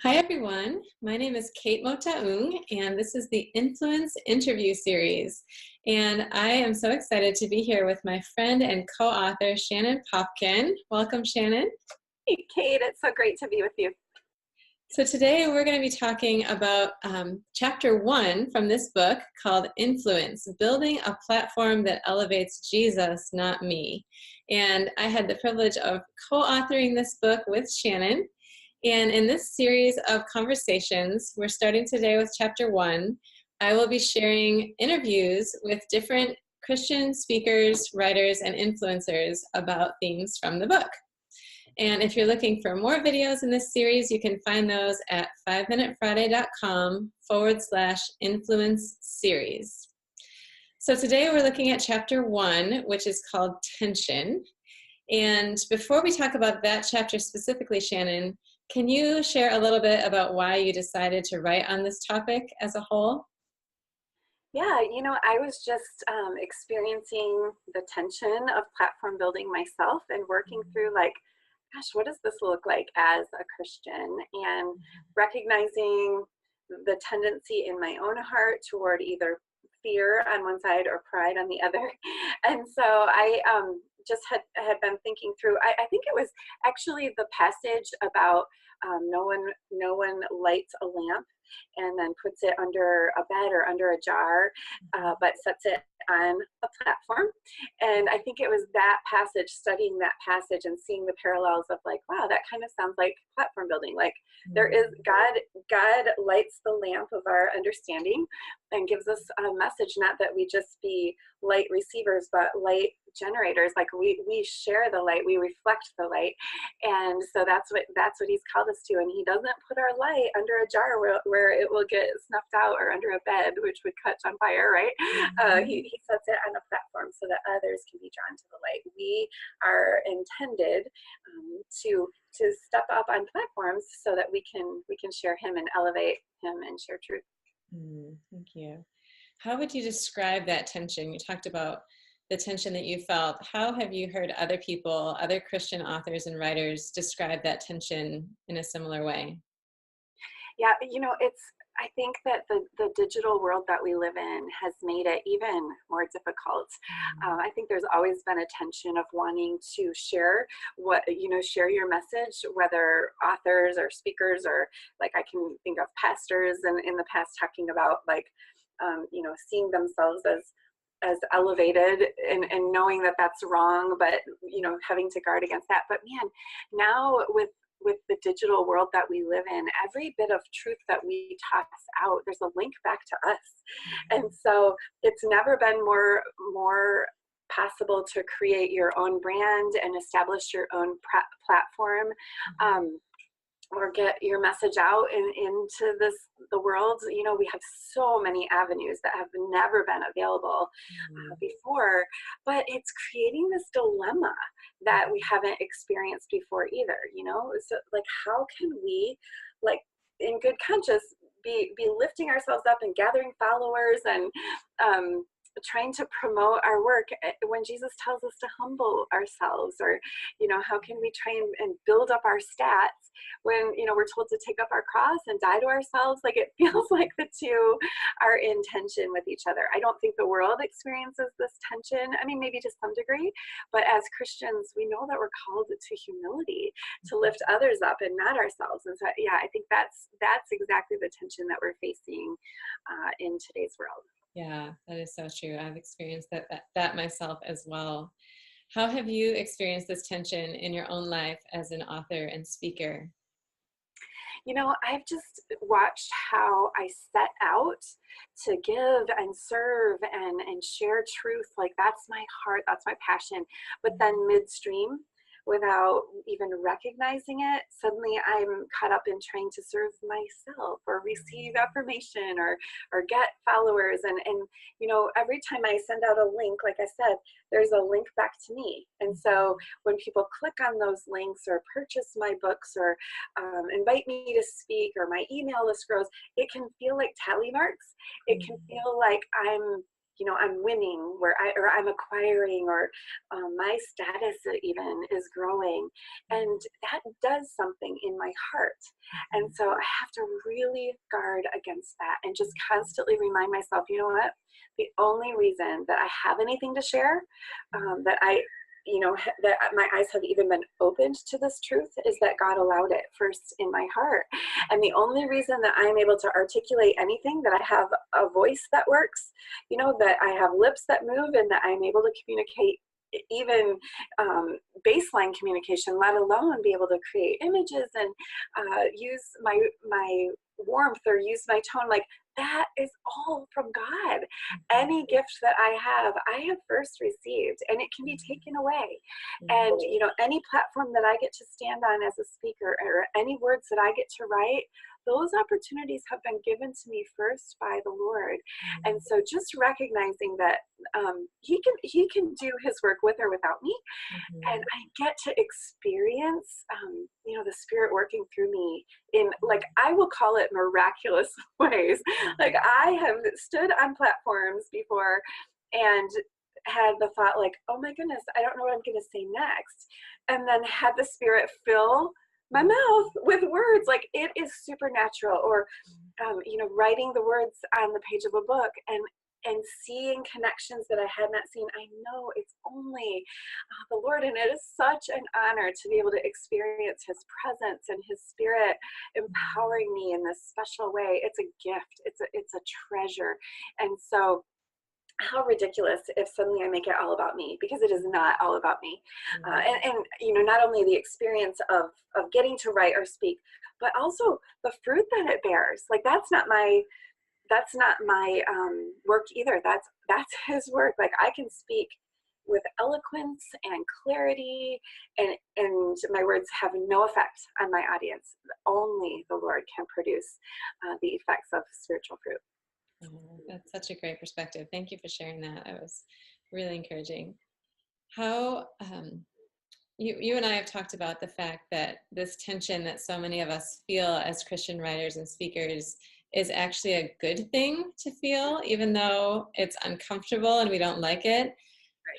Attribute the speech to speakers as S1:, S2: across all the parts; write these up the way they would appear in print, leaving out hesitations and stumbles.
S1: Hi, everyone. My name is Kate Motaung, and this is the Influence Interview Series. And I am so excited to be here with my friend and co-author, Shannon Popkin. Welcome, Shannon.
S2: Hey, Kate, it's so great to be with you.
S1: So today we're going to be talking about chapter 1 from this book called Influence, Building a Platform that Elevates Jesus, Not Me. And I had the privilege of co-authoring this book with Shannon. And in this series of conversations, we're starting today with chapter 1. I will be sharing interviews with different Christian speakers, writers, and influencers about themes from the book. And if you're looking for more videos in this series, you can find those at 5minutefriday.com/influence series. So today we're looking at chapter 1, which is called Tension. And before we talk about that chapter specifically, Shannon, can you share a little bit about why you decided to write on this topic as a whole?
S2: Yeah, I was just experiencing the tension of platform building myself and working through gosh, what does this look like as a Christian? And recognizing the tendency in my own heart toward either fear on one side or pride on the other. And so I just had been thinking through, I think it was actually the passage about no one lights a lamp and then puts it under a bed or under a jar, but sets it on a platform. And I think it was that passage, studying that passage and seeing the parallels of wow, that kind of sounds like platform building. There is God lights the lamp of our understanding and gives us a message, not that we just be light receivers, but light generators. We share the light, we reflect the light. And so that's what he's called us to. And he doesn't put our light under a jar where it will get snuffed out, or under a bed, which would catch on fire, right? He sets it on a platform so that others can be drawn to the light. We are intended to step up on platforms so that we can share him and elevate him and share truth.
S1: Thank you. How would you describe that tension? You talked about the tension that you felt. How have you heard other people, other Christian authors and writers describe that tension in a similar way?
S2: Yeah, I think that the digital world that we live in has made it even more difficult. I think there's always been a tension of wanting to share share your message, whether authors or speakers, or I can think of pastors and in the past talking about seeing themselves as elevated and knowing that that's wrong, but having to guard against that. But man, now with the digital world that we live in, every bit of truth that we toss out, there's a link back to us. And so it's never been more possible to create your own brand and establish your own platform, or get your message out into the world. We have so many avenues that have never been available before, but it's creating this dilemma that we haven't experienced before either. So how can we, in good conscience, be lifting ourselves up and gathering followers and trying to promote our work when Jesus tells us to humble ourselves? Or how can we try and build up our stats when we're told to take up our cross and die to ourselves? It feels like the two are in tension with each other. I don't think the world experiences this tension. I mean, maybe to some degree, but as Christians, we know that we're called to humility, to lift others up and not ourselves. And so yeah, I think that's exactly the tension that we're facing in today's world.
S1: Yeah, that is so true. I've experienced that myself as well. How have you experienced this tension in your own life as an author and speaker?
S2: I've just watched how I set out to give and serve and share truth. That's my heart, that's my passion. But then midstream, without even recognizing it, suddenly I'm caught up in trying to serve myself or receive affirmation or get followers. And every time I send out a link, like I said, there's a link back to me. And so when people click on those links or purchase my books or invite me to speak, or my email list grows, it can feel like tally marks. It can feel like I'm I'm winning, or I'm acquiring, or my status even is growing, and that does something in my heart. And so I have to really guard against that, and just constantly remind myself, you know what? The only reason that I have anything to share, that that my eyes have even been opened to this truth, is that God allowed it first in my heart. And the only reason that I'm able to articulate anything, that I have a voice that works, that I have lips that move, and that I'm able to communicate even baseline communication, let alone be able to create images and use my warmth or use my tone, like that is all from God. Any gift that I have first received, and it can be taken away. And any platform that I get to stand on as a speaker, or any words that I get to write, those opportunities have been given to me first by the Lord. And so just recognizing that he can do his work with or without me, and I get to experience the Spirit working through me in, like, I will call it miraculous ways. Like, I have stood on platforms before and had the thought, like, oh my goodness, I don't know what I'm going to say next, and then had the Spirit fill my mouth with words. Like, it is supernatural. Or writing the words on the page of a book and seeing connections that I had not seen. I know it's only the Lord, and it is such an honor to be able to experience his presence and his Spirit empowering me in this special way. It's a gift. It's a treasure. And so how ridiculous if suddenly I make it all about me, because it is not all about me. And not only the experience of getting to write or speak, but also the fruit that it bears. Like, that's not my work either. That's his work. Like, I can speak with eloquence and clarity, and my words have no effect on my audience. Only the Lord can produce the effects of spiritual fruit.
S1: Oh, that's such a great perspective. Thank you for sharing that. That was really encouraging. How you and I have talked about the fact that this tension that so many of us feel as Christian writers and speakers is actually a good thing to feel, even though it's uncomfortable and we don't like it.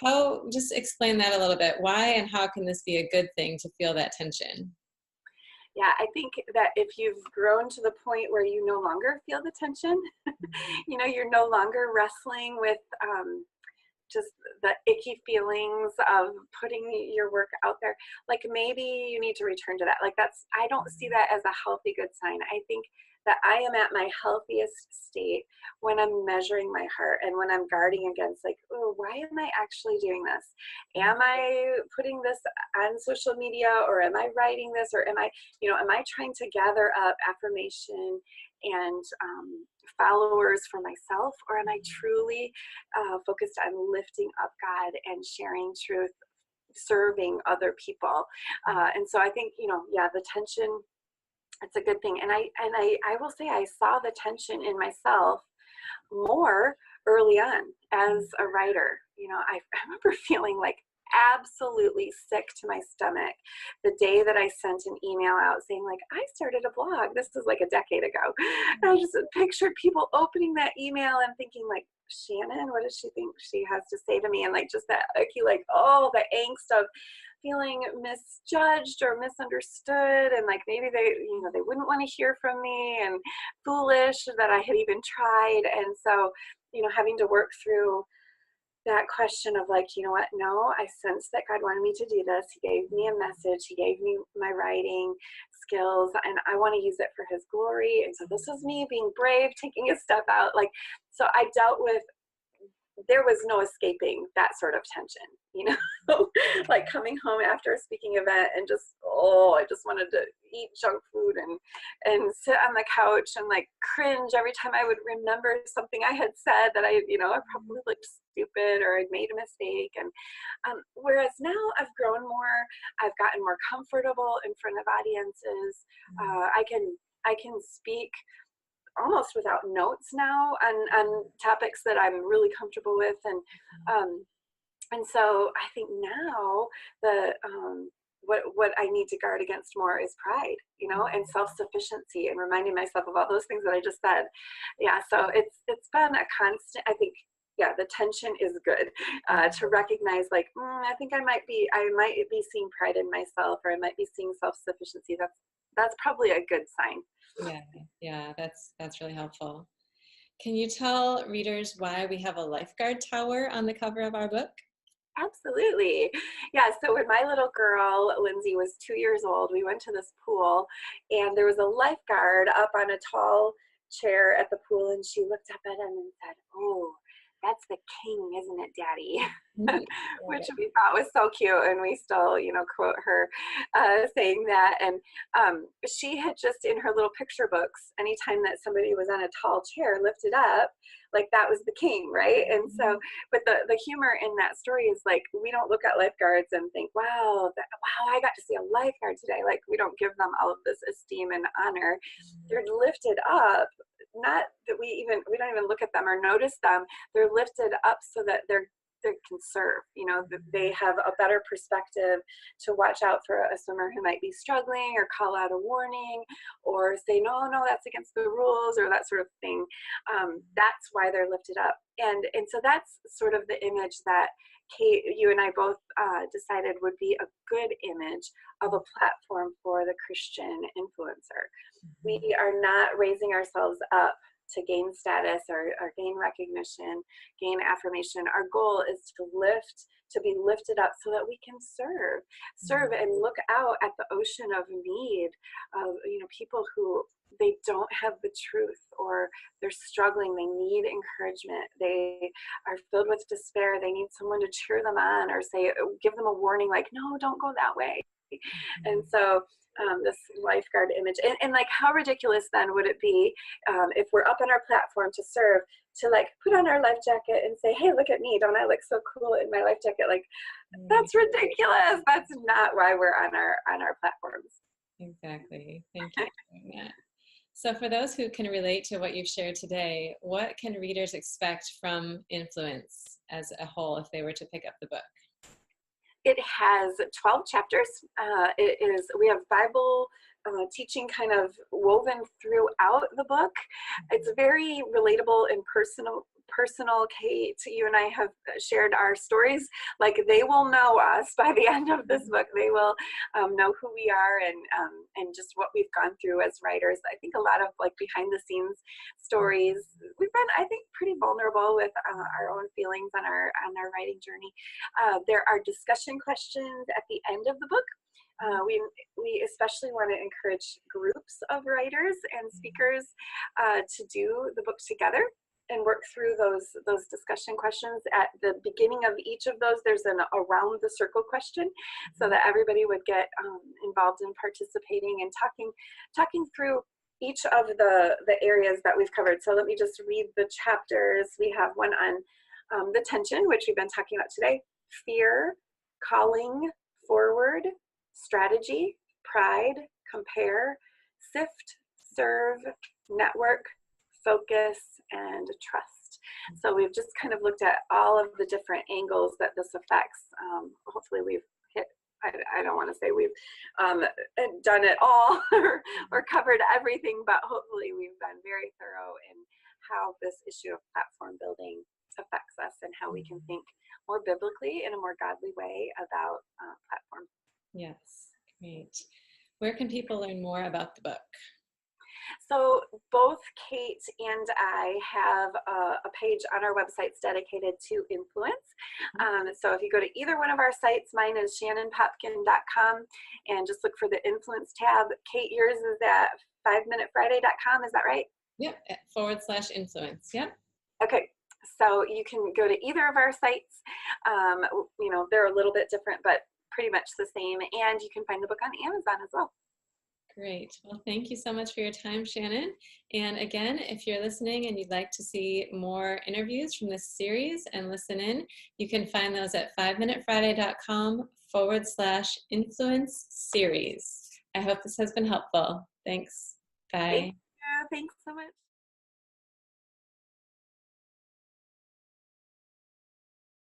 S1: How, just explain that a little bit. Why and how can this be a good thing to feel that tension?
S2: Yeah, I think that if you've grown to the point where you no longer feel the tension, you're no longer wrestling with just the icky feelings of putting your work out there, like, maybe you need to return to that. Like, I don't see that as a healthy, good sign. I think that I am at my healthiest state when I'm measuring my heart, and when I'm guarding against, like, oh, why am I actually doing this? Am I putting this on social media, or am I writing this, or am I trying to gather up affirmation and followers for myself, or am I truly focused on lifting up God and sharing truth, serving other people? And so I think, the tension, it's a good thing. And I will say I saw the tension in myself more early on as a writer. I remember feeling like absolutely sick to my stomach the day that I sent an email out saying, like, I started a blog. This was like a decade ago. And I just pictured people opening that email and thinking, like, Shannon, what does she think she has to say to me? And, like, just that icky, like, oh, the angst of feeling misjudged or misunderstood, and, like, maybe they wouldn't want to hear from me, and foolish that I had even tried. And so, having to work through that question of, like, you know what, no, I sensed that God wanted me to do this. He gave me a message. He gave me my writing skills, and I want to use it for his glory. And so this is me being brave, taking a step out. Like, so I dealt with, there was no escaping that sort of tension, like coming home after a speaking event and just, I just wanted to eat junk food and sit on the couch and, like, cringe every time I would remember something I had said that I probably looked stupid or I'd made a mistake. And whereas now I've grown more, I've gotten more comfortable in front of audiences. I can speak almost without notes now on topics that I'm really comfortable with, and so I think now the what I need to guard against more is pride, and self-sufficiency, and reminding myself of all those things that I just said. Yeah, so it's been a constant. I think yeah, the tension is good, to recognize like, I think I might be seeing pride in myself, or I might be seeing self-sufficiency. That's probably a good sign.
S1: Yeah, that's really helpful. Can you tell readers why we have a lifeguard tower on the cover of our book?
S2: Absolutely. Yeah, so when my little girl, Lindsay, was 2 years old, we went to this pool, and there was a lifeguard up on a tall chair at the pool, and she looked up at him and said, "Oh, that's the king, isn't it, Daddy?"
S1: Mhm.
S2: Which we thought was so cute, and we still, quote her saying that. And she had just, in her little picture books, anytime that somebody was on a tall chair lifted up, like that was the king, right? And so, but the humor in that story is like, we don't look at lifeguards and think, wow, I got to see a lifeguard today. Like, we don't give them all of this esteem and honor. They're lifted up, not that we don't even look at them or notice them. They're lifted up so that they can serve, that they have a better perspective to watch out for a swimmer who might be struggling, or call out a warning, or say, no, that's against the rules, or that sort of thing. That's why they're lifted up. And so that's sort of the image that Kate, you and I both decided would be a good image of a platform for the Christian influencer. We are not raising ourselves up to gain status, or gain recognition, gain affirmation. Our goal is to be lifted up so that we can serve and look out at the ocean of need of, people who, they don't have the truth, or they're struggling, they need encouragement, they are filled with despair, they need someone to cheer them on, or give them a warning, like, no, don't go that way. And so this lifeguard image, and like, how ridiculous then would it be if we're up on our platform to serve, to like put on our life jacket and say, hey, look at me, don't I look so cool in my life jacket? Like, that's ridiculous. That's not why we're on our platforms.
S1: Exactly. Thank you for doing that. So for those who can relate to what you've shared today, what can readers expect from Influence as a whole if they were to pick up the book?
S2: It has 12 chapters. We have Bible teaching kind of woven throughout the book. It's very relatable and personal. Kate, you and I have shared our stories. Like, they will know us by the end of this book. They will know who we are, and just what we've gone through as writers. I think a lot of like behind the scenes stories. We've been, I think, pretty vulnerable with our own feelings on our writing journey. There are discussion questions at the end of the book. We especially want to encourage groups of writers and speakers to do the book together and work through those discussion questions. At the beginning of each of those, there's an around the circle question, so that everybody would get involved in participating and talking through each of the areas that we've covered. So let me just read the chapters. We have one on the tension, which we've been talking about today, fear, calling, forward, strategy, pride, compare, sift, serve, network, focus, and trust. So we've just kind of looked at all of the different angles that this affects. Hopefully we've hit, I don't want to say we've done it all or covered everything, but hopefully we've been very thorough in how this issue of platform building affects us, and how we can think more biblically in a more godly way about platform.
S1: Yes, great. Where can people learn more about the book?
S2: So both Kate and I have a page on our websites dedicated to influence. So if you go to either one of our sites, mine is shannonpopkin.com, and just look for the influence tab. Kate, yours is at 5minutefriday.com, is that right?
S1: Yep, /influence, yep.
S2: Okay, so you can go to either of our sites. They're a little bit different, but pretty much the same. And you can find the book on Amazon as well.
S1: Great. Well, thank you so much for your time, Shannon. And again, if you're listening and you'd like to see more interviews from this series and listen in, you can find those at 5minutefriday.com /influence series. I hope this has been helpful. Thanks. Bye.
S2: Thanks so much.